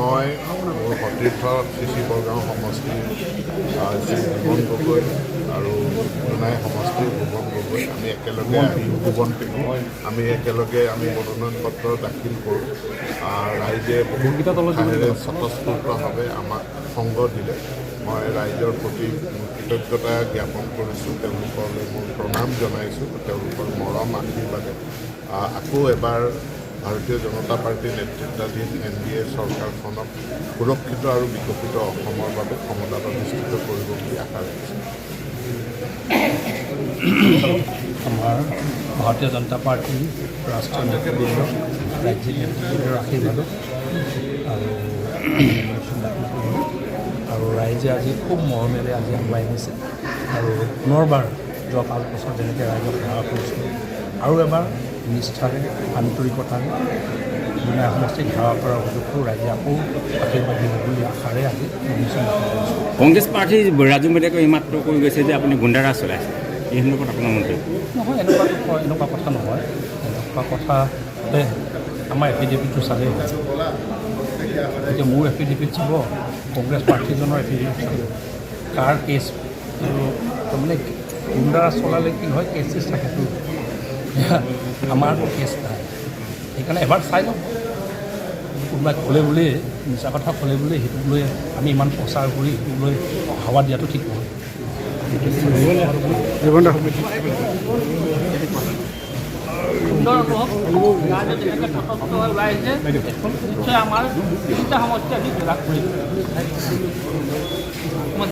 মই মোৰ সতীৰ্থ শ্ৰী বৰগাঁও সমষ্টিৰ শ্ৰী ভুৱন গগৈ আৰু জোনাই সমষ্টিৰ ভুৱন গগৈ আমি একেলগে আহি ভুৱন পেগু আমি একেলগে মনোনয়ন পত্ৰ দাখিল কৰোঁ। ৰাইজে বহুকেইটা দলেৰে স্বতঃস্ফূৰ্তভাৱে আমাক সংগ দিলে। মই ৰাইজৰ প্ৰতি কৃতজ্ঞতা জ্ঞাপন কৰিছোঁ, তেওঁলোকলৈ মোৰ প্ৰণাম জনাইছোঁ। তেওঁলোকৰ মৰম আশীৰ্বাদে আকৌ এবাৰ ভাৰতীয় জনতা পাৰ্টীৰ নেতৃত্বাধীন NDA চৰকাৰখনক সুৰক্ষিত আৰু বিকশিত অসমৰ বাবে ক্ষমতাত অধিষ্ঠিত কৰিব বুলি আশা ৰাখিছোঁ। আমাৰ ভাৰতীয় জনতা পাৰ্টীৰ ৰাষ্ট্ৰীয় নেতৃবৃন্দ, ৰাজ্যিক নেতৃবৃন্দৰ আশীৰ্বাদত আৰু ৰাইজে আজি খুব মৰমেৰে আজি আগুৱাই নিছে আৰু পুনৰবাৰ যোৱা 5 বছৰ যেনেকৈ ৰাইজক সেৱা কৰিছিলোঁ আৰু এবাৰ নিষ্ঠাৰে আন্তৰিকতাৰে জোনাই সমষ্টিক সেৱা কৰাৰ সুযোগটো ৰাইজে আকৌ আশীৰ্বাদ দিব বুলি আশাৰে আজি নিৰ্বাচন কৰিছোঁ। কংগ্ৰেছ প্ৰাৰ্থী ৰাজু মেধিয়াকে এইমাত্ৰ কৈ গৈছে যে আপুনি গুণ্ডাৰাজ চলাইছে, এই সন্দৰ্ভত আপোনাৰ মন্তব্য? নহয়, এনেকুৱা কথা নহয়। এনেকুৱা কথা আমাৰ এফিডেভিটটো চালেই হয়। এতিয়া মোৰ এফিডেভিট চাব, কংগ্ৰেছ প্ৰাৰ্থীজনৰ এফিডেভিট চাব, কাৰ কেছ তাৰমানে গুণ্ডাৰাজ চলালে কি হয়, কেছ চেছ থাকেতো। আমাৰতো কেছ নাই, সেইকাৰণে এবাৰ চাই লওঁ। কোনোবাই ক'লে বুলি মিছা কথা ক'লে বুলি সেইটোক লৈ আমি ইমান প্ৰচাৰ কৰি সেইটোক লৈ হাৱা দিয়াটো ঠিক নহয়। আমাৰ